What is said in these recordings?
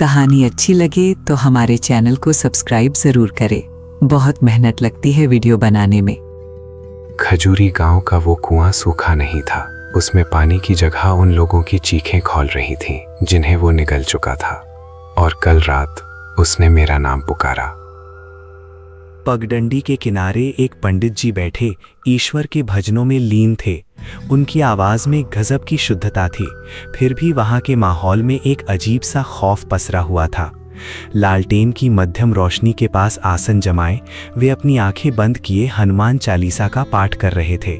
कहानी अच्छी लगे तो हमारे चैनल को सब्सक्राइब जरूर करें। बहुत मेहनत लगती है वीडियो बनाने में। खजूरी गांव का वो कुआं सूखा नहीं था। उसमें पानी की जगह उन लोगों की चीखें खौल रही थीं जिन्हें वो निगल चुका था। और कल रात उसने मेरा नाम पुकारा। पगडंडी के किनारे एक पंडित जी बैठे ईश्वर के भजनों में लीन थे। उनकी आवाज में गजब की शुद्धता थी, फिर भी वहां के माहौल में एक अजीब सा खौफ पसरा हुआ था। लालटेन की मध्यम रोशनी के पास आसन जमाए वे अपनी आंखें बंद किए हनुमान चालीसा का पाठ कर रहे थे।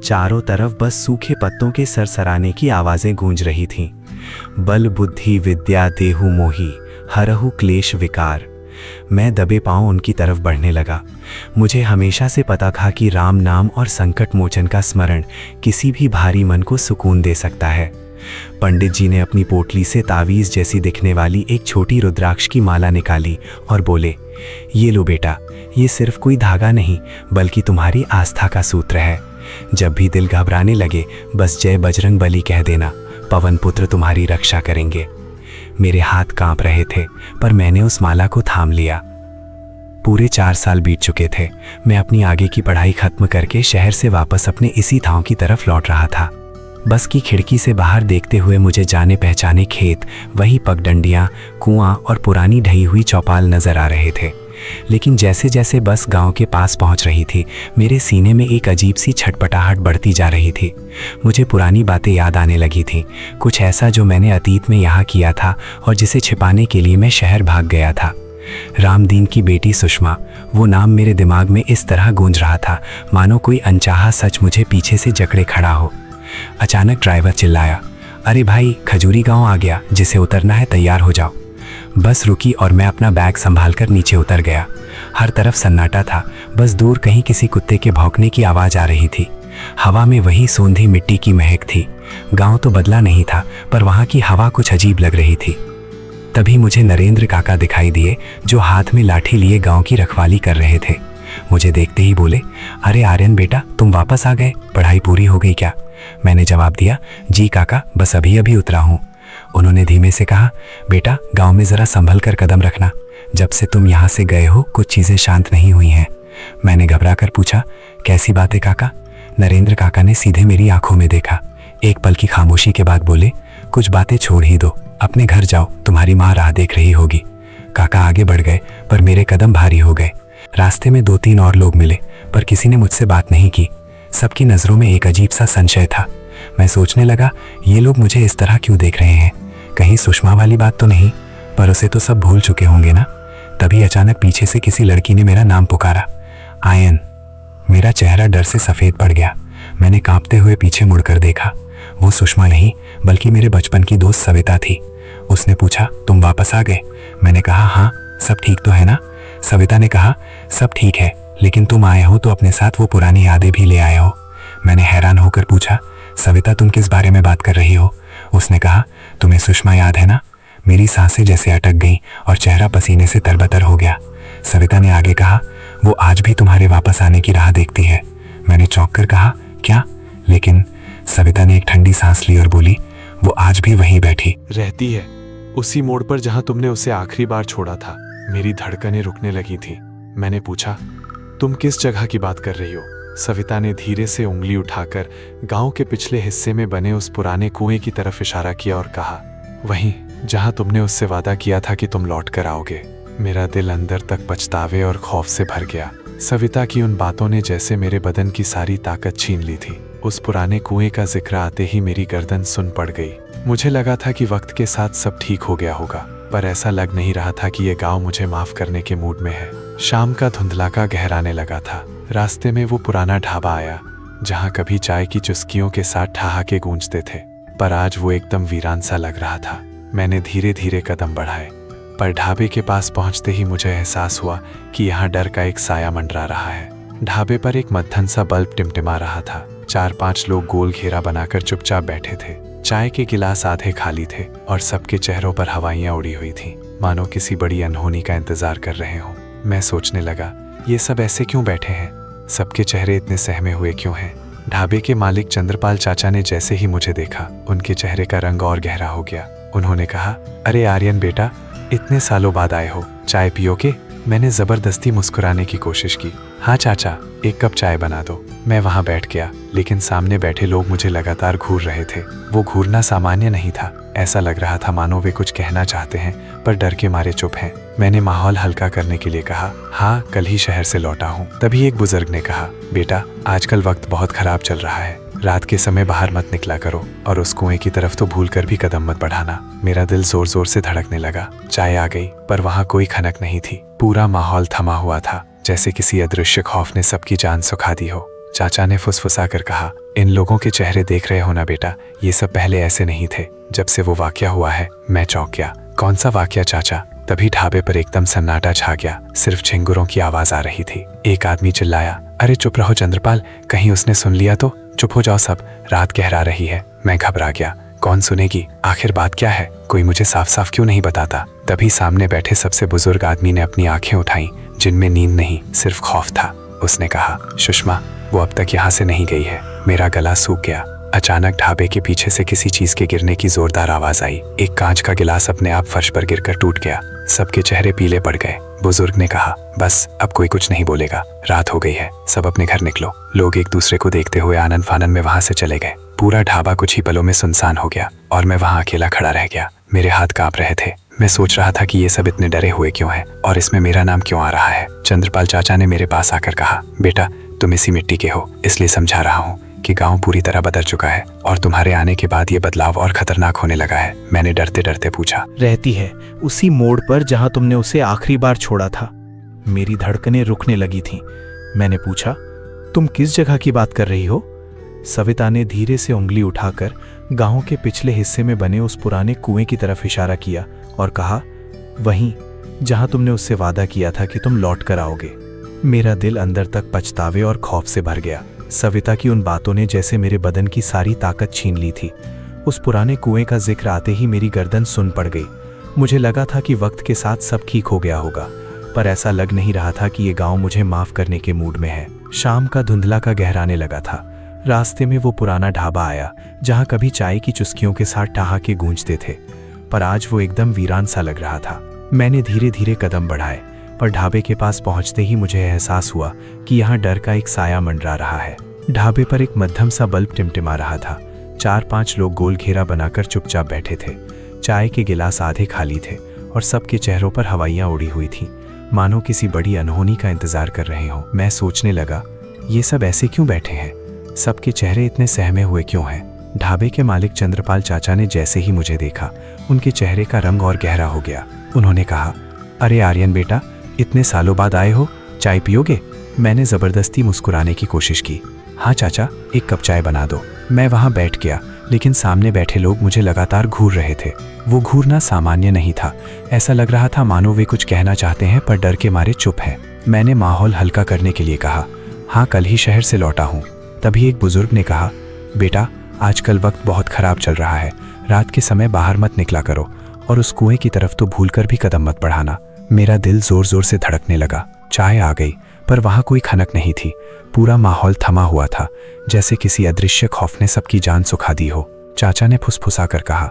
चारों तरफ बस सूखे पत्तों के सरसराने की आवाजें गूंज रही थीं। बल बुद्धि विद्या देहु मोही हरहु क्लेश विकार। मैं दबे पांव उनकी तरफ बढ़ने लगा। मुझे हमेशा से पता था कि राम नाम और संकट मोचन का स्मरण किसी भी भारी मन को सुकून दे सकता है। पंडित जी ने अपनी पोटली से तावीज जैसी दिखने वाली एक छोटी रुद्राक्ष की माला निकाली और बोले, ये लो बेटा, ये सिर्फ कोई धागा नहीं बल्कि तुम्हारी आस्था का सूत्र है। जब भी दिल घबराने लगे बस जय बजरंग बली कह देना, पवन पुत्र तुम्हारी रक्षा करेंगे। मेरे हाथ कांप रहे थे पर मैंने उस माला को थाम लिया। पूरे 4 साल बीत चुके थे। मैं अपनी आगे की पढ़ाई खत्म करके शहर से वापस अपने इसी गांव की तरफ लौट रहा था। बस की खिड़की से बाहर देखते हुए मुझे जाने पहचाने खेत, वही पगडंडियां, कुआं और पुरानी ढही हुई चौपाल नजर आ रहे थे। लेकिन जैसे जैसे बस गांव के पास पहुंच रही थी मेरे सीने में एक अजीब सी छटपटाहट बढ़ती जा रही थी। मुझे पुरानी बातें याद आने लगी थीं, कुछ ऐसा जो मैंने अतीत में यहाँ किया था और जिसे छिपाने के लिए मैं शहर भाग गया था। रामदीन की बेटी सुषमा, वो नाम मेरे दिमाग में इस तरह गूंज रहा था मानो कोई अनचाहा सच मुझे पीछे से जकड़े खड़ा हो। अचानक ड्राइवर चिल्लाया, अरे भाई, खजूरी गांव आ गया, जिसे उतरना है तैयार हो जाओ। बस रुकी और मैं अपना बैग संभालकर नीचे उतर गया। हर तरफ सन्नाटा था, बस दूर कहीं किसी कुत्ते के भौंकने की आवाज आ रही थी। हवा में वही सोंधी मिट्टी की महक थी। गांव तो बदला नहीं था पर वहां की हवा कुछ अजीब लग रही थी। तभी मुझे नरेंद्र काका दिखाई दिए जो हाथ में लाठी लिए गांव की रखवाली कर रहे थे। मुझे देखते ही बोले, अरे आर्यन बेटा, तुम वापस आ गए, पढ़ाई पूरी हो गई क्या? मैंने जवाब दिया, जी काका, बस अभी अभी उतरा हूँ। उन्होंने धीमे से कहा, बेटा गांव में जरा संभल कर कदम रखना, जब से तुम यहाँ से गए हो कुछ चीजें शांत नहीं हुई हैं। मैंने घबरा कर पूछा, कैसी बात है काका? नरेंद्र काका ने सीधे मेरी आंखों में देखा। एक पल की खामोशी के बाद बोले, कुछ बातें छोड़ ही दो, अपने घर जाओ, तुम्हारी माँ राह देख रही होगी। काका आगे बढ़ गए पर मेरे कदम भारी हो गए। रास्ते में 2-3 और लोग मिले पर किसी ने मुझसे बात नहीं की। सबकी नजरों में एक अजीब सा संशय था। मैं सोचने लगा, ये लोग मुझे इस तरह क्यों देख रहे हैं? कहीं सुषमा वाली बात तो नहीं? पर उसे तो सब भूल चुके होंगे ना। तभी अचानक पीछे से किसी लड़की ने मेरा नाम पुकारा, आयन। मेरा चेहरा डर से सफेद पड़ गया। मैंने कांपते हुए पीछे मुड़कर देखा। वो सुषमा नहीं बल्कि मेरे बचपन की दोस्त सविता थी। उसने पूछा, तुम वापस आ गए? मैंने कहा, हाँ, सब ठीक तो है ना? सविता ने कहा, सब ठीक है, लेकिन तुम आए हो तो अपने साथ वो पुरानी यादें भी ले आए हो। मैंने हैरान होकर पूछा, सविता तुम किस बारे में बात कर रही हो? उसने कहा, तुम्हें सुषमा याद है ना? मेरी सांसें जैसे अटक गईं और चेहरा पसीने से तरबतर हो गया। सविता ने आगे कहा, वो आज भी तुम्हारे वापस आने की राह देखती है। मैंने चौंक कर कहा, क्या? लेकिन सविता ने एक ठंडी सांस ली और बोली, वो आज भी वहीं बैठी रहती है, उसी मोड़ पर जहां तुमने उसे आखिरी बार छोड़ा था। मेरी धड़कनें रुकने लगी थी। मैंने पूछा, तुम किस जगह की बात कर रही हो? सविता ने धीरे से उंगली उठाकर गांव के पिछले हिस्से में बने उस पुराने कुएं की तरफ इशारा किया और कहा, वहीं जहां तुमने उससे वादा किया था कि तुम लौट कर आओगे। मेरा दिल अंदर तक पछतावे और खौफ से भर गया। सविता की उन बातों ने जैसे मेरे बदन की सारी ताकत छीन ली थी। उस पुराने कुएं का जिक्र आते ही मेरी गर्दन सुन पड़ गई। मुझे लगा था कि वक्त के साथ सब ठीक हो गया होगा, पर ऐसा लग नहीं रहा था कि ये गांव मुझे माफ करने के मूड में है। शाम का धुंधलाका गहराने लगा था। रास्ते में वो पुराना ढाबा आया जहां कभी चाय की चुस्कियों के साथ ठहाके गूंजते थे, पर आज वो एकदम वीरान सा लग रहा था। मैंने धीरे धीरे कदम बढ़ाए, पर ढाबे के पास पहुंचते ही मुझे एहसास हुआ कि यहाँ डर का एक साया मंडरा रहा है। ढाबे पर एक मद्दन सा बल्ब टिमटिमा रहा था। 4-5 लोग गोल घेरा बनाकर चुपचाप बैठे थे। चाय के गिलास आधे खाली थे और सबके चेहरों पर हवाइयां उड़ी हुई थीं, मानो किसी बड़ी अनहोनी का इंतजार कर रहे हों। मैं सोचने लगा, ये सब ऐसे क्यों बैठे हैं? सबके चेहरे इतने सहमे हुए क्यों हैं? ढाबे के मालिक चंद्रपाल चाचा ने जैसे ही मुझे देखा, उनके चेहरे का रंग और गहरा हो गया। उन्होंने कहा, अरे आर्यन बेटा, इतने सालों बाद आए हो, चाय पियोगे? मैंने जबरदस्ती मुस्कुराने की कोशिश की। हाँ चाचा, एक कप चाय बना दो। मैं वहाँ बैठ गया, लेकिन सामने बैठे लोग मुझे लगातार घूर रहे थे। वो घूरना सामान्य नहीं था। ऐसा लग रहा था मानो वे कुछ कहना चाहते हैं पर डर के मारे चुप हैं। मैंने माहौल हल्का करने के लिए कहा, हाँ कल ही शहर से लौटा हूँ। तभी एक बुजुर्ग ने कहा, बेटा आजकल वक्त बहुत खराब चल रहा है, रात के समय बाहर मत निकला करो और उस कुएं की तरफ तो भूल कर भी कदम मत बढ़ाना। मेरा दिल जोर जोर से धड़कने लगा। चाय आ गई पर वहाँ कोई खनक नहीं थी। पूरा माहौल थमा हुआ था, जैसे किसी अदृश्य खौफ ने सबकी जान सुखा दी हो। चाचा ने फुसफुसा कर कहा, इन लोगों के चेहरे देख रहे हो ना बेटा, ये सब पहले ऐसे नहीं थे। जब से वो वाकया हुआ है मैं चौंक गया। कौन सा वाकया चाचा? तभी ढाबे पर एकदम सन्नाटा छा गया। सिर्फ झिंगुरों की आवाज आ रही थी। एक आदमी चिल्लाया, अरे चुप रहो चंद्रपाल, कहीं उसने सुन लिया तो? चुप हो जाओ सब, रात गहरा रही है। मैं घबरा गया। कौन सुनेगी? आखिर बात क्या है? कोई मुझे साफ साफ क्यों नहीं बताता? तभी सामने बैठे सबसे बुजुर्ग आदमी ने अपनी आंखें उठाई, जिनमें नींद नहीं सिर्फ खौफ था। उसने कहा, सुषमा वो अब तक यहाँ से नहीं गई है। मेरा गला सूख गया। अचानक ढाबे के पीछे से किसी चीज के गिरने की जोरदार आवाज आई। एक कांच का गिलास अपने आप फर्श पर गिरकर टूट गया। सबके चेहरे पीले पड़ गए। बुजुर्ग ने कहा, बस अब कोई कुछ नहीं बोलेगा, रात हो गई है, सब अपने घर निकलो। लोग एक दूसरे को देखते हुए आनन फानन में वहां से चले गए। पूरा ढाबा कुछ ही पलों में सुनसान हो गया और मैं वहां अकेला खड़ा रह गया। मेरे हाथ कांप रहे थे। मैं सोच रहा था कि ये सब इतने डरे हुए क्यों हैं और इसमें मेरा नाम क्यों आ रहा है। चंद्रपाल चाचा ने मेरे पास आकर कहा, बेटा तुम इसी मिट्टी के हो, इसलिए समझा रहा हूँ कि गांव पूरी तरह बदल चुका है और तुम्हारे आने के बाद ये बदलाव और खतरनाक होने लगा है। मैंने डरते डरते पूछा, रहती है उसी मोड़ पर जहां तुमने उसे आखिरी बार छोड़ा था। मेरी धड़कनें रुकने लगी थीं। मैंने पूछा, तुम किस जगह की बात कर रही हो? सविता ने धीरे से उंगली उठाकर गांव के पिछले हिस्से में बने उस पुराने कुएं की तरफ इशारा किया और कहा, वहीं जहां तुमने उससे वादा किया था कि तुम लौट कर आओगे। मेरा दिल अंदर तक पछतावे और खौफ से भर गया। सविता की उन बातों ने जैसे मेरे बदन की सारी ताकत छीन ली थी। उस पुराने कुएं का जिक्र आते ही मेरी गर्दन सुन पड़ गई। मुझे लगा था कि वक्त के साथ सब ठीक हो गया होगा, पर ऐसा लग नहीं रहा था कि ये गांव मुझे माफ करने के मूड में है। शाम का धुंधला का गहराने लगा था। रास्ते में वो पुराना ढाबा आया जहां कभी चाय की चुस्कियों के साथ ठहाके गूंजते थे, पर आज वो एकदम वीरान सा लग रहा था। मैंने धीरे धीरे कदम बढ़ाए, पर ढाबे के पास पहुंचते ही मुझे एहसास हुआ कि यहाँ डर का एक साया मंडरा रहा है। ढाबे पर एक मध्यम सा बल्ब टिमटिमा रहा था। 4-5 लोग गोल घेरा बनाकर चुपचाप बैठे थे। चाय के गिलास आधे खाली थे और सबके चेहरों पर हवाइयाँ उड़ी हुई थीं, मानो किसी बड़ी अनहोनी का इंतजार कर रहे हों। मैं सोचने लगा, ये सब ऐसे क्यों बैठे हैं? सबके चेहरे इतने सहमे हुए क्यों हैं? ढाबे के मालिक चंद्रपाल चाचा ने जैसे ही मुझे देखा, उनके चेहरे का रंग और गहरा हो गया। उन्होंने कहा, अरे आर्यन बेटा, इतने सालों बाद आए हो, चाय पियोगे? मैंने जबरदस्ती मुस्कुराने की कोशिश की। हाँ चाचा, एक कप चाय बना दो। मैं वहाँ बैठ गया, लेकिन सामने बैठे लोग मुझे लगातार घूर रहे थे। वो घूरना सामान्य नहीं था। ऐसा लग रहा था मानो वे कुछ कहना चाहते हैं पर डर के मारे चुप हैं। मैंने माहौल हल्का करने के लिए कहा, हाँ कल ही शहर से लौटा हूँ। तभी एक बुजुर्ग ने कहा, बेटा आजकल वक्त बहुत खराब चल रहा है, रात के समय बाहर मत निकला करो और उस कुएं की तरफ तो भूलकर भी कदम मत बढ़ाना। मेरा दिल जोर जोर से धड़कने लगा। चाय आ गई पर वहाँ कोई खनक नहीं थी। पूरा माहौल थमा हुआ था, जैसे किसी अदृश्य खौफ ने सबकी जान सुखा दी हो। चाचा ने फुसफुसा कर कहा,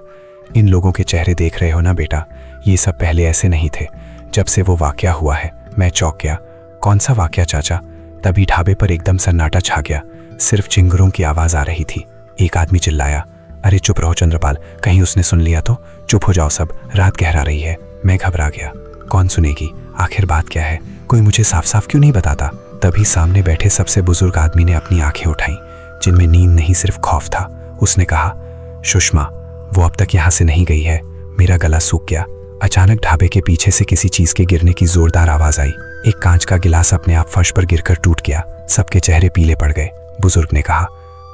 इन लोगों के चेहरे देख रहे हो ना बेटा, ये सब पहले ऐसे नहीं थे। जब से वो वाकया हुआ है मैं चौंक गया। कौन सा वाकया चाचा? तभी ढाबे पर एकदम सन्नाटा छा गया। सिर्फ चिंगरों की आवाज आ रही थी। एक आदमी चिल्लाया, अरे चुप रहो चंद्रपाल, कहीं उसने सुन लिया तो? चुप हो जाओ सब, रात गहरा रही है। मैं घबरा गया। कौन सुनेगी? आखिर बात क्या है? कोई मुझे साफ साफ क्यों नहीं बताता? तभी सामने बैठे सबसे बुजुर्ग आदमी ने अपनी आंखें उठाई, जिनमें नींद नहीं सिर्फ खौफ था। उसने कहा, सुषमा वो अब तक यहाँ से नहीं गई है। मेरा गला सूख गया। अचानक ढाबे के पीछे से किसी चीज के गिरने की जोरदार आवाज आई। एक कांच का गिलास अपने आप फर्श पर गिरकर टूट गया। सबके चेहरे पीले पड़ गए। बुजुर्ग ने कहा,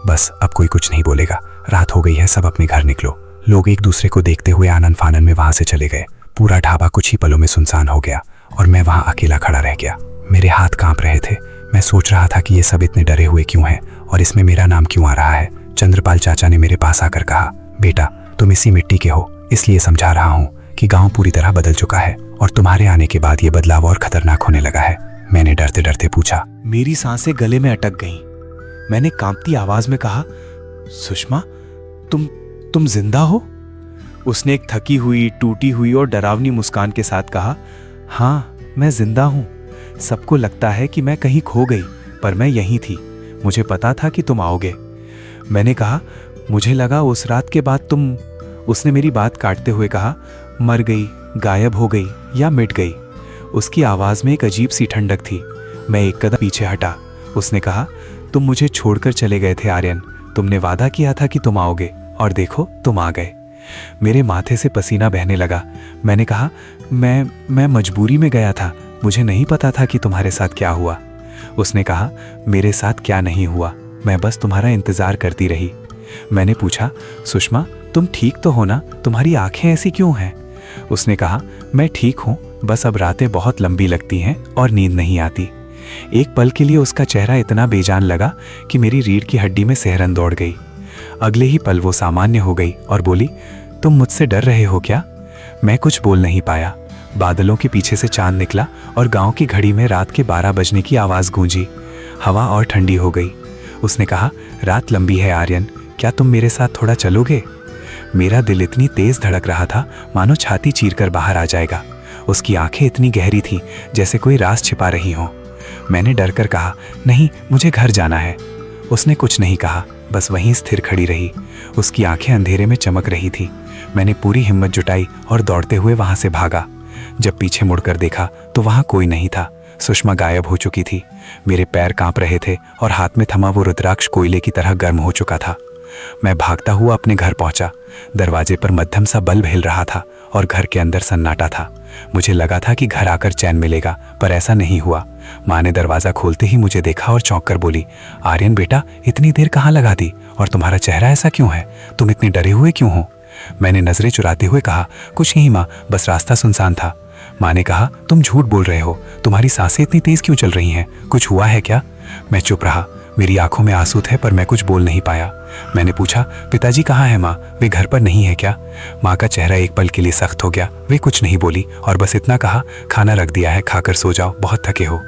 बस अब कोई कुछ नहीं बोलेगा, रात हो गई है, सब अपने घर निकलो। लोग एक दूसरे को देखते हुए आनन फानन में वहां से चले गए। पूरा ढाबा कुछ ही पलों में सुनसान हो गया और मैं वहां अकेला खड़ा रह गया। मेरे हाथ कांप रहे थे। मैं सोच रहा था कि ये सब इतने डरे हुए क्यों हैं और इसमें मेरा नाम क्यों आ रहा है। चंद्रपाल चाचा ने मेरे पास आकर कहा, बेटा तुम इसी मिट्टी के हो, इसलिए समझा रहा हूँ कि गांव पूरी तरह बदल चुका है और तुम्हारे आने के बाद ये बदलाव और खतरनाक होने लगा है। मैंने डरते डरते पूछा। मेरी सांसें गले में अटक गईं। मैंने कांपती आवाज में कहा, सुषमा तुम जिंदा हो? उसने एक थकी हुई, टूटी हुई और डरावनी मुस्कान के साथ कहा, हाँ, मैं जिंदा हूँ। सबको लगता है कि मैं कहीं खो गई, पर मैं यहीं थी। मुझे पता था कि तुम आओगे। मैंने कहा, मुझे लगा उस रात के बाद तुम। उसने मेरी बात काटते हुए कहा, मर गई, गायब हो गई या मिट गई। उसकी आवाज़ में एक अजीब सी ठंडक थी। मैं एक कदम पीछे हटा। उसने कहा, तुम मुझे छोड़कर चले गए थे आर्यन। तुमने वादा किया था कि तुम आओगे, और देखो तुम आ गए। मेरे माथे से पसीना बहने लगा। मैंने कहा, मैं मजबूरी में गया था। मुझे नहीं पता था कि तुम्हारे साथ क्या हुआ। उसने कहा, मेरे साथ क्या नहीं हुआ, मैं बस तुम्हारा इंतज़ार करती रही। मैंने पूछा, सुषमा, तुम ठीक तो हो ना? तुम्हारी आंखें ऐसी क्यों हैं? उसने कहा, मैं ठीक हूँ, बस अब रातें बहुत लंबी लगती हैं और नींद नहीं आती। एक पल के लिए उसका चेहरा इतना बेजान लगा कि मेरी रीढ़ की हड्डी में सिहरन दौड़ गई। अगले ही पल वो सामान्य हो गई और बोली, तुम मुझसे डर रहे हो क्या? मैं कुछ बोल नहीं पाया। बादलों के पीछे से चांद निकला और गांव की घड़ी में रात के 12 बजने की आवाज़ गूंजी। हवा और ठंडी हो गई। उसने कहा, रात लंबी है आर्यन, क्या तुम मेरे साथ थोड़ा चलोगे? मेरा दिल इतनी तेज धड़क रहा था मानो छाती चीरकर बाहर आ जाएगा। उसकी आंखें इतनी गहरी थीं जैसे कोई राज छिपा रही हो। मैंने डर कर कहा, नहीं, मुझे घर जाना है। उसने कुछ नहीं कहा, बस वहीं स्थिर खड़ी रही। उसकी आंखें अंधेरे में चमक रही थी। मैंने पूरी हिम्मत जुटाई और दौड़ते हुए वहां से भागा। जब पीछे मुड़कर देखा तो वहां कोई नहीं था। सुषमा गायब हो चुकी थी। मेरे पैर कांप रहे थे और हाथ में थमा वो रुद्राक्ष कोयले की तरह गर्म हो चुका था। मैं भागता हुआ अपने घर पहुंचा। दरवाजे पर मध्यम सा बल्ब हिल रहा था और घर के अंदर सन्नाटा था। मुझे लगा था कि घर आकर चैन मिलेगा, पर ऐसा नहीं हुआ। माँ ने दरवाज़ा खोलते ही मुझे देखा और चौंक कर बोली, आर्यन बेटा, इतनी देर कहाँ लगा दी? और तुम्हारा चेहरा ऐसा क्यों है? तुम इतने डरे हुए क्यों हो? मैंने नजरें चुराते हुए कहा, कुछ नहीं माँ, बस रास्ता सुनसान था। माँ ने कहा, तुम झूठ बोल रहे हो। तुम्हारी सांसें इतनी तेज क्यों चल रही हैं? कुछ हुआ है क्या? मैं चुप रहा। मेरी आंखों में आंसू थे, पर मैं कुछ बोल नहीं पाया। मैंने पूछा, पिताजी कहाँ हैं माँ? वे घर पर नहीं है क्या? माँ का चेहरा एक पल के लिए सख्त हो गया। वे कुछ नहीं बोली और बस इतना कहा, खाना रख दिया है, खाकर सो जाओ, बहुत थके हो।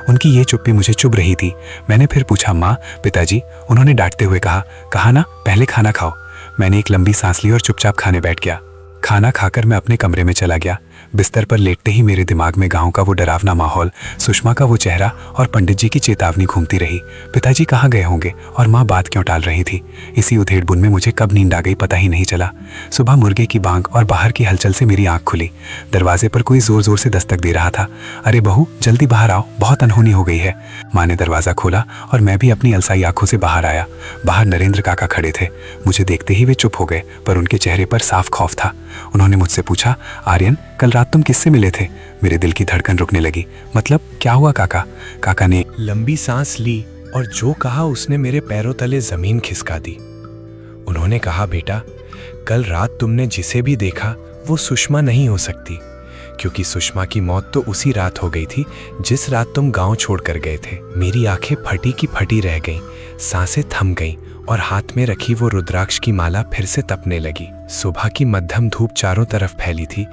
उनकी ये चुप्पी मुझे चुभ रही थी। मैंने फिर पूछा, माँ, पिताजी? उन्होंने डांटते हुए कहा ना, पहले खाना खाओ। मैंने एक लंबी सांस ली और चुपचाप खाने बैठ गया। खाना खाकर मैं अपने कमरे में चला गया। बिस्तर पर लेटते ही मेरे दिमाग में गांव का वो डरावना माहौल, सुषमा का वो चेहरा और पंडित जी की चेतावनी घूमती रही। पिताजी कहाँ गए होंगे और माँ बात क्यों टाल रही थी? इसी उधेड़-बुन में मुझे कब नींद आ गई पता ही नहीं चला। सुबह मुर्गे की बांग और बाहर की हलचल से मेरी आंख खुली। दरवाजे पर कोई जोर जोर से दस्तक दे रहा था। अरे बहू, जल्दी बाहर आओ, बहुत अनहोनी हो गई है। माँ ने दरवाज़ा खोला और मैं भी अपनी अलसाई आंखों से बाहर आया। बाहर नरेंद्र काका खड़े थे। मुझे देखते ही वे चुप हो गए, पर उनके चेहरे पर साफ खौफ था। उन्होंने मुझसे पूछा, आर्यन, कल रात तुम किससे मिले थे? मेरे दिल की धड़कन रुकने लगी। मतलब क्या हुआ काका? काका ने लंबी सांस ली और जो कहा उसने मेरे पैरों तले जमीन खिसका दी। उन्होंने कहा, बेटा, कल रात तुमने जिसे भी देखा वो सुषमा नहीं हो सकती, क्योंकि सुषमा की मौत तो उसी रात हो गई थी जिस रात तुम गांव छोड़कर गए थे। मेरी आंखें फटी की फटी रह गईं, सांसें थम गईं और हाथ में रखी वो रुद्राक्ष की माला फिर से तपने लगी। सुबह की मध्यम धूप चारों तरफ फैली थी,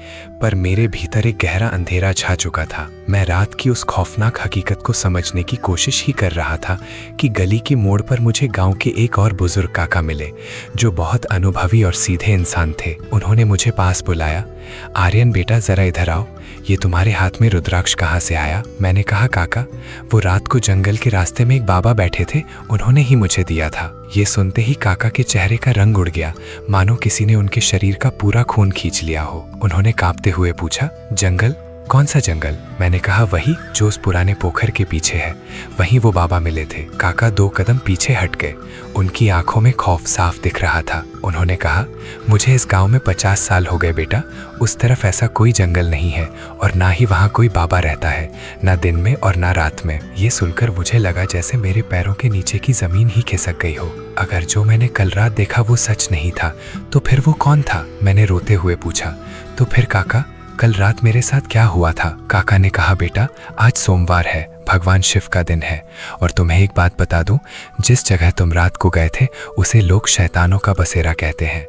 पर मेरे भीतर एक गहरा अंधेरा छा चुका था। मैं रात की उस खौफनाक हकीकत को समझने की कोशिश ही कर रहा था कि गली के मोड़ पर मुझे गांव के एक और बुजुर्ग काका मिले, जो बहुत अनुभवी और सीधे इंसान थे। उन्होंने मुझे पास बुलाया। आर्यन बेटा, जरा इधर आओ। ये तुम्हारे हाथ में रुद्राक्ष कहाँ से आया? मैंने कहा, काका, वो रात को जंगल के रास्ते में एक बाबा बैठे थे, उन्होंने ही मुझे दिया था। ये सुनते ही काका के चेहरे का रंग उड़ गया, मानो किसी ने उनके शरीर का पूरा खून खींच लिया हो। उन्होंने कांपते हुए पूछा, जंगल? कौन सा जंगल? मैंने कहा, वही जो उस पुराने पोखर के पीछे है। वहीं वो बाबा मिले थे। काका 2 कदम पीछे हट गए। उनकी आंखों में खौफ साफ दिख रहा था। उन्होंने कहा, मुझे इस गांव में 50 साल हो गए बेटा। उस तरफ ऐसा कोई जंगल नहीं है और ना ही वहाँ कोई बाबा रहता है, ना दिन में और ना रात में। ये सुनकर मुझे लगा जैसे मेरे पैरों के नीचे की जमीन ही खिसक गई हो। अगर जो मैंने कल रात देखा वो सच नहीं था, तो फिर वो कौन था? मैंने रोते हुए पूछा। तो फिर काका, कल रात मेरे साथ क्या हुआ था? काका ने कहा, बेटा, आज सोमवार है, भगवान शिव का दिन है। और तुम्हें एक बात बता दूं, जिस जगह तुम रात को गए थे उसे लोग शैतानों का बसेरा कहते हैं।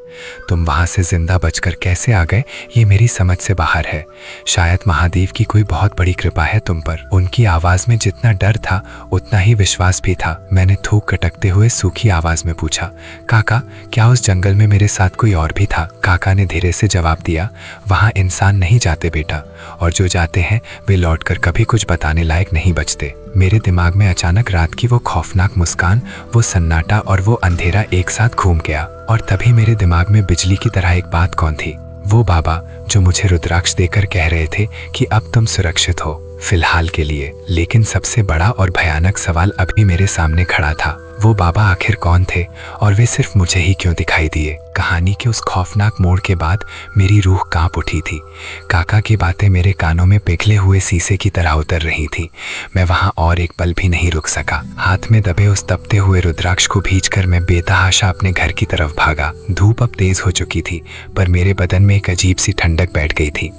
तुम वहां से जिंदा बचकर कैसे आ गए ये मेरी समझ से बाहर है। शायद महादेव की कोई बहुत बड़ी कृपा है तुम पर। उनकी आवाज में जितना डर था उतना ही विश्वास भी था। मैंने थूक कटकते हुए सूखी आवाज में पूछा, काका क्या उस जंगल में मेरे साथ कोई और भी था? काका ने धीरे से जवाब दिया, वहां इंसान नहीं जाते बेटा, और जो जाते हैं वे लौटकर कभी कुछ बताने लायक नहीं बचते। मेरे दिमाग में अचानक रात की वो खौफनाक मुस्कान, वो सन्नाटा और वो अंधेरा एक साथ घूम गया। और तभी मेरे दिमाग में बिजली की तरह एक बात कौन थी? वो बाबा जो मुझे रुद्राक्ष देकर कह रहे थे कि अब तुम सुरक्षित हो, फिलहाल के लिए। लेकिन सबसे बड़ा और भयानक सवाल अभी मेरे सामने खड़ा था, वो बाबा आखिर कौन थे और वे सिर्फ मुझे ही क्यों दिखाई दिए? कहानी के उस खौफनाक मोड़ के बाद मेरी रूह कांप उठी थी। काका की बातें मेरे कानों में पिघले हुए शीशे की तरह उतर रही थी। मैं वहां और एक पल भी नहीं रुक सका। हाथ में दबे उस तपते हुए रुद्राक्ष को भींचकर मैं बेतहाशा अपने घर की तरफ भागा। धूप अब तेज हो चुकी थी, पर मेरे बदन में एक अजीब सी ठंडक बैठ गई थी।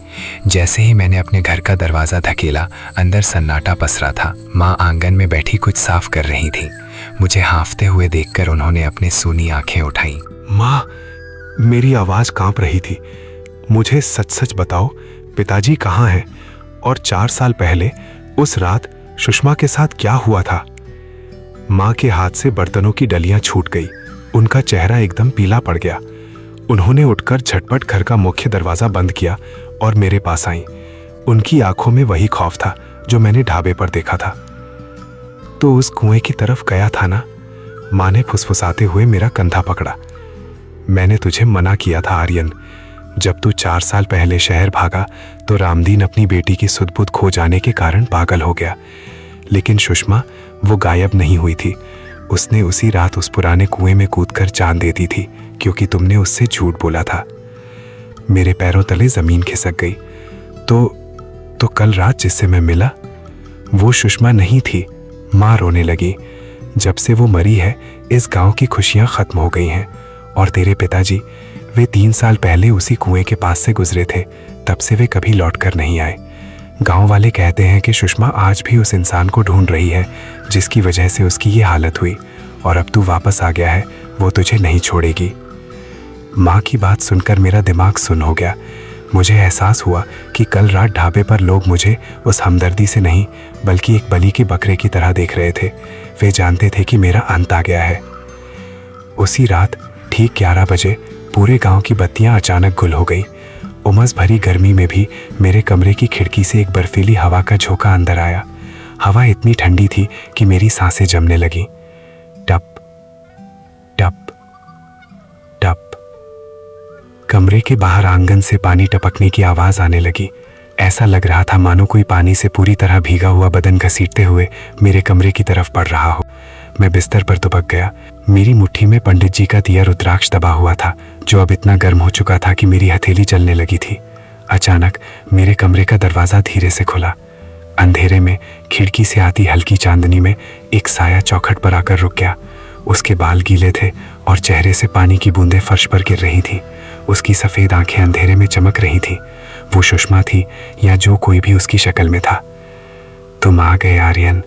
जैसे ही मैंने अपने घर का दरवाजा धकेला, अंदर सन्नाटा पसरा था। माँ आंगन में बैठी कुछ साफ कर रही थी। मुझे हाँफते हुए देखकर उन्होंने अपनी सूनी आंखें उठाई। माँ, मेरी आवाज कांप रही थी। मुझे सच सच बताओ, पिताजी कहाँ हैं? और 4 साल पहले उस रात सुषमा के साथ क्या हुआ था? माँ के हाथ से बर्तनों की डलियां छूट गई। उनका चेहरा एकदम पीला पड़ गया। उन्होंने उठकर झटपट घर का मुख्य दरवाजा बंद किया और मेरे पास आई। उनकी आंखों में वही खौफ था जो मैंने ढाबे पर देखा था। तो उस कुएं की तरफ गया था ना? माँ ने फुसफुसाते हुए मेरा कंधा पकड़ा। मैंने तुझे मना किया था आर्यन। जब तू 4 साल पहले शहर भागा तो रामदीन अपनी बेटी की सुध-बुध खो जाने के कारण पागल हो गया। लेकिन सुषमा वो गायब नहीं हुई थी। उसने उसी रात उस पुराने कुएं में कूदकर जान दे दी थी, क्योंकि तुमने उससे झूठ बोला था। मेरे पैरों तले जमीन खिसक गई। तो कल रात जिससे मैं मिला वो सुषमा नहीं थी। माँ रोने लगी। जब से वो मरी है इस गांव की खुशियां खत्म हो गई हैं। और तेरे पिताजी, वे 3 साल पहले उसी कुएं के पास से गुजरे थे। तब से वे कभी लौट कर नहीं आए। गांव वाले कहते हैं कि सुषमा आज भी उस इंसान को ढूंढ रही है जिसकी वजह से उसकी ये हालत हुई। और अब तू वापस आ गया है, वो तुझे नहीं छोड़ेगी। माँ की बात सुनकर मेरा दिमाग सुन्न हो गया। मुझे एहसास हुआ कि कल रात ढाबे पर लोग मुझे उस हमदर्दी से नहीं बल्कि एक बलि के बकरे की तरह देख रहे थे। वे जानते थे कि मेरा अंत आ गया है। उसी रात ठीक 11 बजे पूरे गांव की बत्तियां अचानक गुल हो गई। उमस भरी गर्मी में भी मेरे कमरे की खिड़की से एक बर्फीली हवा का झोंका अंदर आया। हवा इतनी ठंडी थी कि मेरी सांसें जमने लगी। टप टप टप। कमरे के बाहर आंगन से पानी टपकने की आवाज आने लगी। ऐसा लग रहा था मानो कोई पानी से पूरी तरह भीगा हुआ बदन घसीटते हुए मेरे कमरे की तरफ बढ़ रहा हो। मैं बिस्तर पर दुबक गया। मेरी मुट्ठी में पंडित जी का दिया रुद्राक्ष दबा हुआ था, जो अब इतना गर्म हो चुका था कि मेरी हथेली जलने लगी थी। अचानक मेरे कमरे का दरवाजा धीरे से खुला। अंधेरे में खिड़की से आती हल्की चांदनी में एक साया चौखट पर आकर रुक गया। उसके बाल गीले थे और चेहरे से पानी की बूंदें फर्श पर गिर रही थी। उसकी सफ़ेद आंखें अंधेरे में चमक रही थी। वो सुषमा थी या जो कोई भी उसकी शक्ल में था। तुम आ गए आर्यन।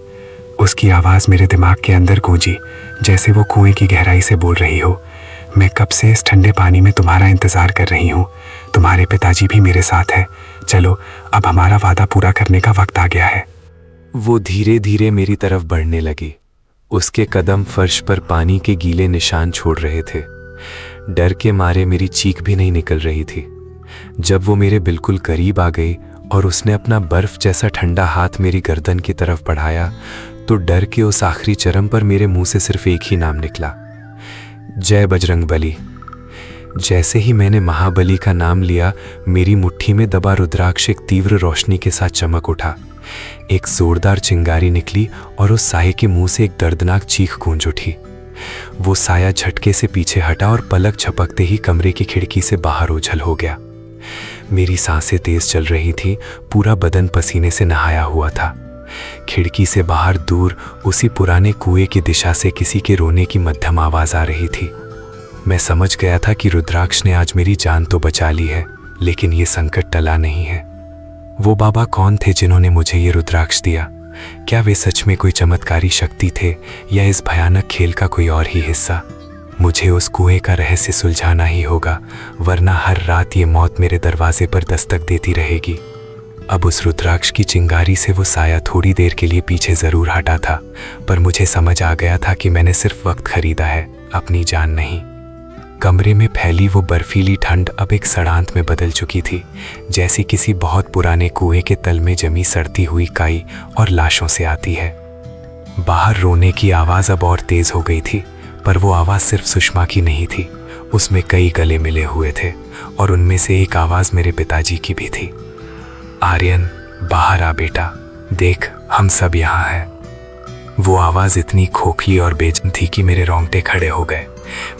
उसकी आवाज़ मेरे दिमाग के अंदर गूंजी, जैसे वो कुएं की गहराई से बोल रही हो। मैं कब से इस ठंडे पानी में तुम्हारा इंतज़ार कर रही हूँ। तुम्हारे पिताजी भी मेरे साथ हैं। चलो अब हमारा वादा पूरा करने का वक्त आ गया है। वो धीरे धीरे मेरी तरफ बढ़ने लगी। उसके कदम फर्श पर पानी के गीले निशान छोड़ रहे थे। डर के मारे मेरी चीख भी नहीं निकल रही थी। जब वो मेरे बिल्कुल करीब आ गई और उसने अपना बर्फ जैसा ठंडा हाथ मेरी गर्दन की तरफ बढ़ाया, तो डर के उस आखिरी चरम पर मेरे मुंह से सिर्फ एक ही नाम निकला, जय बजरंग बली। जैसे ही मैंने महाबली का नाम लिया, मेरी मुट्ठी में दबा रुद्राक्ष एक तीव्र रोशनी के साथ चमक उठा। एक जोरदार चिंगारी निकली और उस साये के मुंह से एक दर्दनाक चीख गूंज उठी। वो साया झटके से पीछे हटा और पलक झपकते ही कमरे की खिड़की से बाहर ओझल हो गया। मेरी सांसें तेज चल रही थी, पूरा बदन पसीने से नहाया हुआ था। खिड़की से बाहर दूर उसी पुराने कुएं की दिशा से किसी के रोने की मध्यम आवाज आ रही थी। मैं समझ गया था कि रुद्राक्ष ने आज मेरी जान तो बचा ली है, लेकिन ये संकट टला नहीं है। वो बाबा कौन थे जिन्होंने मुझे ये रुद्राक्ष दिया? क्या वे सच में कोई चमत्कारी शक्ति थे या इस भयानक खेल का कोई और ही हिस्सा? मुझे उस कुएं का रहस्य सुलझाना ही होगा, वरना हर रात ये मौत मेरे दरवाजे पर दस्तक देती रहेगी। अब उस रुद्राक्ष की चिंगारी से वो साया थोड़ी देर के लिए पीछे जरूर हटा था, पर मुझे समझ आ गया था कि मैंने सिर्फ वक्त खरीदा है, अपनी जान नहीं। कमरे में फैली वो बर्फीली ठंड अब एक सड़ांत में बदल चुकी थी, जैसी किसी बहुत पुराने कुएं के तल में जमी सड़ती हुई काई और लाशों से आती है। बाहर रोने की आवाज़ अब और तेज हो गई थी, पर वो आवाज़ सिर्फ सुषमा की नहीं थी। उसमें कई गले मिले हुए थे और उनमें से एक आवाज़ मेरे पिताजी की भी थी। आर्यन, बाहर आ बेटा, देख हम सब यहाँ हैं। वो आवाज़ इतनी खोखली और बेचैन थी कि मेरे रोंगटे खड़े हो गए।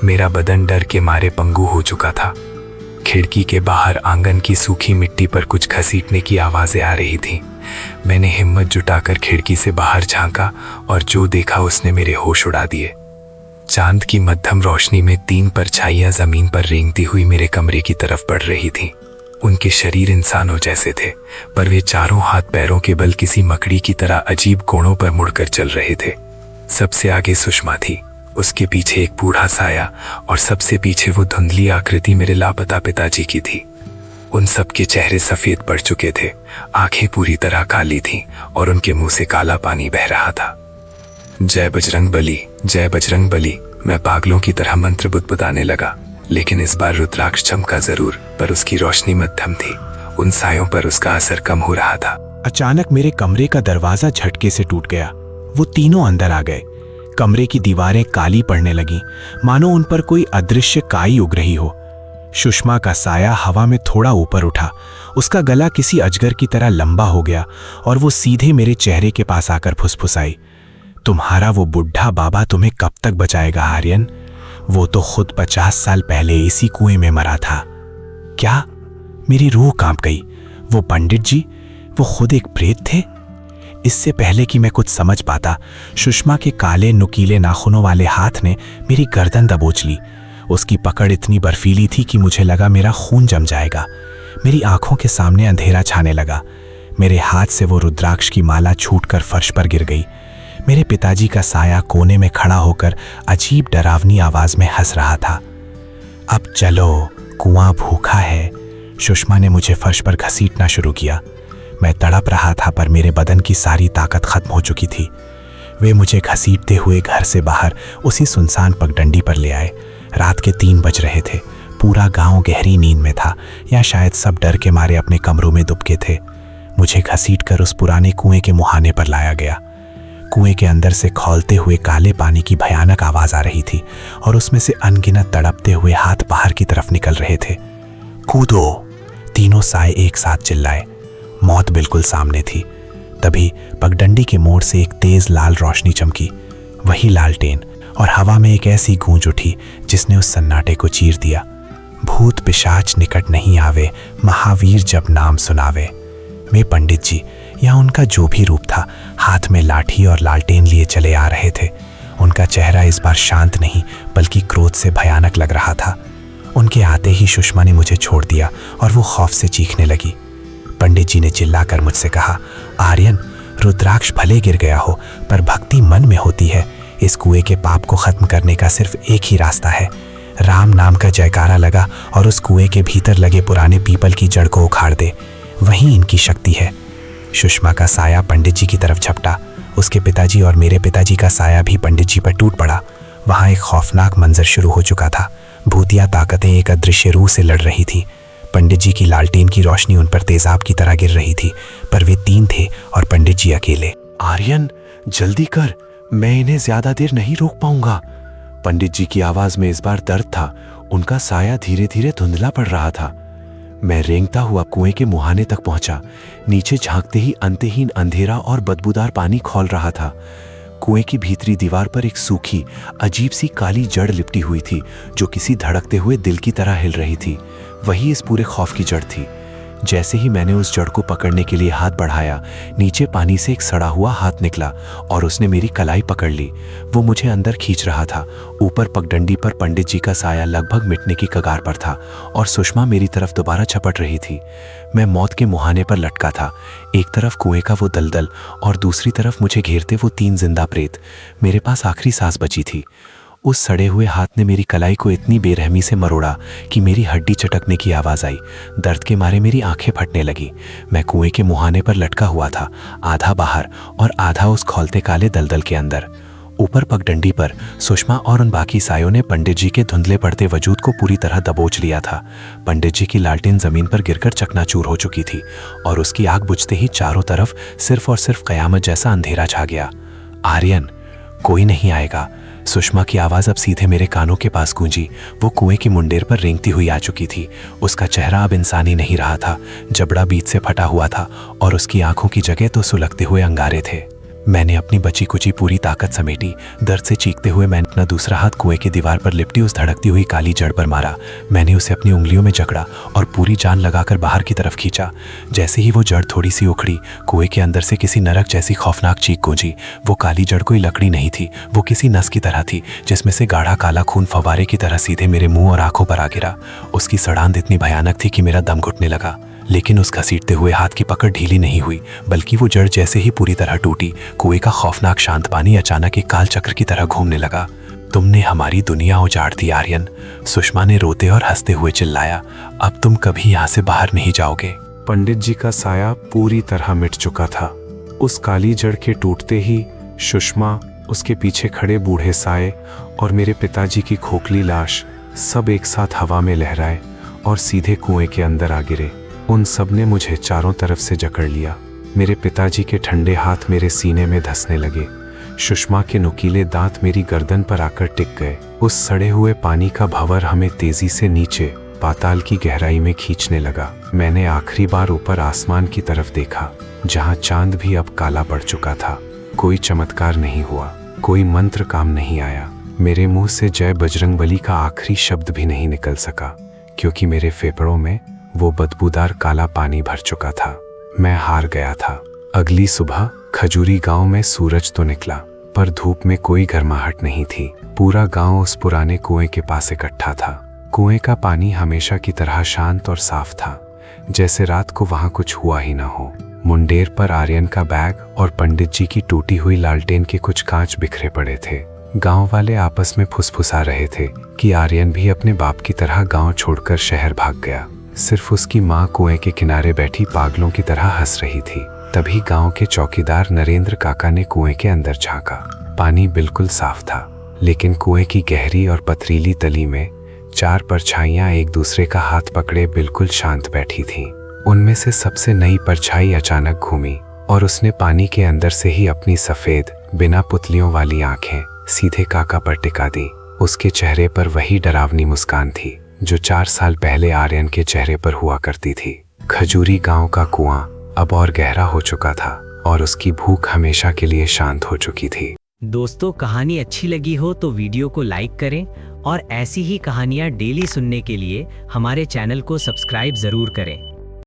मेरा बदन डर के मारे पंगु हो चुका था। खिड़की के बाहर आंगन की सूखी मिट्टी पर कुछ घसीटने की आवाज़ें आ रही थीं। मैंने हिम्मत जुटाकर खिड़की से बाहर झांका और जो देखा उसने मेरे होश उड़ा दिए। चांद की मध्यम रोशनी में 3 परछाइयां जमीन पर रेंगती हुई मेरे कमरे की तरफ बढ़ रही थीं। उनके शरीर इंसानों जैसे थे, पर वे चारों हाथ पैरों के बल किसी मकड़ी की तरह अजीब कोणों पर मुड़कर चल रहे थे। सबसे आगे सुषमा थी, उसके पीछे एक बूढ़ा साया और सबसे पीछे वो धुंधली आकृति मेरे लापता पिताजी की थी। उन सबके चेहरे सफेद पड़ चुके थे, आंखें पूरी तरह काली थीं और उनके मुंह से काला पानी बह रहा था। जय बजरंग बली, जय बजरंग बली, मैं पागलों की तरह मंत्र बुदबुदाने लगा। लेकिन इस बार रुद्राक्ष चमका जरूर, पर उसकी रोशनी मध्यम थी। उन सायों पर उसका असर कम हो रहा था। अचानक मेरे कमरे का दरवाजा झटके से टूट गया। वो तीनों अंदर आ गए। कमरे की दीवारें काली पड़ने लगीं, मानो उन पर कोई अदृश्य काई उग रही हो। सुषमा का साया हवा में थोड़ा ऊपर उठा। उसका गला किसी अजगर की तरह लंबा हो गया और वो सीधे मेरे चेहरे के पास आकर फुसफुसाई, तुम्हारा वो बुढ़ा बाबा तुम्हें कब तक बचाएगा आर्यन? वो तो खुद 50 साल पहले इसी कुएं में मरा था। क्या? मेरी रूह कांप गई। वो पंडित जी, वो खुद एक प्रेत थे? इससे पहले कि मैं कुछ समझ पाता, सुषमा के काले नुकीले नाखूनों वाले हाथ ने मेरी गर्दन दबोच ली। उसकी पकड़ इतनी बर्फीली थी कि मुझे लगा मेरा खून जम जाएगा। मेरी आंखों के सामने अंधेरा छाने लगा। मेरे हाथ से वो रुद्राक्ष की माला छूटकर फर्श पर गिर गई। मेरे पिताजी का साया कोने में खड़ा होकर अजीब डरावनी आवाज में हंस रहा था। अब चलो, कुआं भूखा है। सुषमा ने मुझे फर्श पर घसीटना शुरू किया। मैं तड़प रहा था, पर मेरे बदन की सारी ताकत खत्म हो चुकी थी। वे मुझे घसीटते हुए घर से बाहर उसी सुनसान पगडंडी पर ले आए। रात के 3 बज रहे थे। पूरा गांव गहरी नींद में था, या शायद सब डर के मारे अपने कमरों में दुबके थे। मुझे घसीटकर उस पुराने कुएं के मुहाने पर लाया गया। कुएं के अंदर से खौलते हुए काले पानी की भयानक आवाज आ रही थी और उसमें से अनगिनत तड़पते हुए हाथ बाहर की तरफ निकल रहे थे। कूदो! तीनों साए एक साथ चिल्लाए। मौत बिल्कुल सामने थी। तभी पगडंडी के मोड़ से एक तेज लाल रोशनी चमकी, वही लालटेन, और हवा में एक ऐसी गूंज उठी जिसने उस सन्नाटे को चीर दिया। भूत पिशाच निकट नहीं आवे, महावीर जब नाम सुनावे। वे पंडित जी, या उनका जो भी रूप था, हाथ में लाठी और लालटेन लिए चले आ रहे थे। उनका चेहरा इस बार शांत नहीं बल्कि क्रोध से भयानक लग रहा था। उनके आते ही सुषमा ने मुझे छोड़ दिया और वो खौफ से चीखने लगी। पंडित जी ने चिल्लाकर मुझसे कहा, आर्यन, रुद्राक्ष भले गिर गया हो, पर भक्ति मन में होती है। इस कुएं के पाप को खत्म करने का सिर्फ एक ही रास्ता है। राम नाम का जयकारा लगा और उस कुएं के भीतर लगे पुराने पीपल की जड़ को उखाड़ दे, वहीं इनकी शक्ति है। सुषमा का साया पंडित जी की तरफ झपटा। उसके पिताजी और मेरे पिताजी का साया भी पंडित जी पर टूट पड़ा। वहां एक खौफनाक मंजर शुरू हो चुका था। भूतिया ताकतें एक अदृश्य रूह से लड़ रही थी। पंडित जी की लालटेन की रोशनी उन पर तेजाब की तरह गिर रही थी, पर वे 3 थे और पंडित जी अकेले। आर्यन, जल्दी कर, मैं इन्हें ज्यादा देर नहीं रोक पाऊंगा। पंडित जी की आवाज में इस बार दर्द था। उनका साया धीरे धीरे धुंधला पड़ रहा था। मैं रेंगता हुआ कुएं के मुहाने तक पहुंचा। नीचे झांकते ही अंतहीन अंधेरा और बदबूदार पानी खौल रहा था। कुएं की भीतरी दीवार पर एक सूखी, अजीब सी काली जड़ लिपटी हुई थी, जो किसी धड़कते हुए दिल की तरह हिल रही थी। वही इस पूरे खौफ की जड़ थी। जैसे ही मैंने उस जड़ को पकड़ने के लिए हाथ बढ़ाया, नीचे पानी से एक सड़ा हुआ हाथ निकला और उसने मेरी कलाई पकड़ ली। वो मुझे अंदर खींच रहा था। ऊपर पगडंडी पर पंडित जी का साया लगभग मिटने की कगार पर था और सुषमा मेरी तरफ दोबारा झपट रही थी। मैं मौत के मुहाने पर लटका था। एक तरफ कुएं का वो दलदल और दूसरी तरफ मुझे घेरते वो 3 जिंदा प्रेत। मेरे पास आखिरी सांस बची थी। उस सड़े हुए हाथ ने मेरी कलाई को इतनी बेरहमी से मरोड़ा कि मेरी हड्डी चटकने की आवाज़ आई। दर्द के मारे मेरी आंखें फटने लगी। मैं कुएं के मुहाने पर लटका हुआ था, आधा बाहर और आधा उस खौलते काले दलदल के अंदर। ऊपर पगडंडी पर सुषमा और उन बाकी सायों ने पंडित जी के धुंधले पड़ते वजूद को पूरी तरह दबोच लिया था। पंडित जी की लालटेन जमीन पर गिरकर चकनाचूर हो चुकी थी और उसकी आग बुझते ही चारों तरफ सिर्फ और सिर्फ कयामत जैसा अंधेरा छा गया। आर्यन, कोई नहीं आएगा। सुषमा की आवाज़ अब सीधे मेरे कानों के पास गूंजी। वो कुएं की मुंडेर पर रेंगती हुई आ चुकी थी। उसका चेहरा अब इंसानी नहीं रहा था, जबड़ा बीच से फटा हुआ था और उसकी आंखों की जगह तो सुलगते हुए अंगारे थे। मैंने अपनी बची कुची पूरी ताकत समेटी। दर्द से चीखते हुए मैंने अपना दूसरा हाथ कुएं की दीवार पर लिपटी उस धड़कती हुई काली जड़ पर मारा। मैंने उसे अपनी उंगलियों में जकड़ा और पूरी जान लगाकर बाहर की तरफ खींचा। जैसे ही वो जड़ थोड़ी सी उखड़ी, कुएं के अंदर से किसी नरक जैसी खौफनाक चीख गूंजी। वो काली जड़ कोई लकड़ी नहीं थी, वो किसी नस की तरह थी जिसमें से गाढ़ा काला खून फव्वारे की तरह सीधे मेरे मुंह और आंखों पर आ गिरा। उसकी सड़ांध इतनी भयानक थी कि मेरा दम घुटने लगा। लेकिन उस घसीटते हुए हाथ की पकड़ ढीली नहीं हुई, बल्कि वो जड़ जैसे ही पूरी तरह टूटी, कुएं का खौफनाक शांत पानी अचानक एक काल चक्र की तरह घूमने लगा। तुमने हमारी दुनिया उजाड़ दी आर्यन, सुषमा ने रोते और हंसते हुए चिल्लाया। अब तुम कभी यहाँ से बाहर नहीं जाओगे। पंडित जी का साया पूरी तरह मिट चुका था। उस काली जड़ के टूटते ही सुषमा, उसके पीछे खड़े बूढ़े साये और मेरे पिताजी की खोखली लाश सब एक साथ हवा में लहराए और सीधे कुएं के अंदर आ गिरे। उन सब ने मुझे चारों तरफ से जकड़ लिया। मेरे पिताजी के ठंडे हाथ मेरे सीने में धंसने लगे। सुषमा के नुकीले दांत मेरी गर्दन पर आकर टिक गए। उस सड़े हुए पानी का भंवर हमें तेजी से नीचे पाताल की गहराई में खींचने लगा। मैंने आखिरी बार ऊपर आसमान की तरफ देखा, जहां चांद भी अब काला पड़ चुका था। कोई चमत्कार नहीं हुआ, कोई मंत्र काम नहीं आया। मेरे मुंह से जय बजरंगबली का आखिरी शब्द भी नहीं निकल सका, क्योंकि मेरे फेफड़ों में वो बदबूदार काला पानी भर चुका था। मैं हार गया था। अगली सुबह खजूरी गांव में सूरज तो निकला, पर धूप में कोई गर्माहट नहीं थी। पूरा गांव उस पुराने कुएं के पास इकट्ठा था। कुएं का पानी हमेशा की तरह शांत और साफ था, जैसे रात को वहां कुछ हुआ ही ना हो। मुंडेर पर आर्यन का बैग और पंडित जी की टूटी हुई लालटेन के कुछ कांच बिखरे पड़े थे। गांव वाले आपस में फुसफुसा रहे थे कि आर्यन भी अपने बाप की तरह गांव छोड़कर शहर भाग गया। सिर्फ उसकी माँ कुएं के किनारे बैठी पागलों की तरह हंस रही थी। तभी गांव के चौकीदार नरेंद्र काका ने कुएं के अंदर झांका। पानी बिल्कुल साफ था, लेकिन कुएं की गहरी और पथरीली तली में 4 परछाइयां एक दूसरे का हाथ पकड़े बिल्कुल शांत बैठी थीं। उनमें से सबसे नई परछाई अचानक घूमी और उसने पानी के अंदर से ही अपनी सफेद बिना पुतलियों वाली आंखें सीधे काका पर टिका दी। उसके चेहरे पर वही डरावनी मुस्कान थी जो 4 साल पहले आर्यन के चेहरे पर हुआ करती थी। खजूरी गांव का कुआं अब और गहरा हो चुका था और उसकी भूख हमेशा के लिए शांत हो चुकी थी। दोस्तों, कहानी अच्छी लगी हो तो वीडियो को लाइक करें और ऐसी ही कहानियां डेली सुनने के लिए हमारे चैनल को सब्सक्राइब जरूर करें।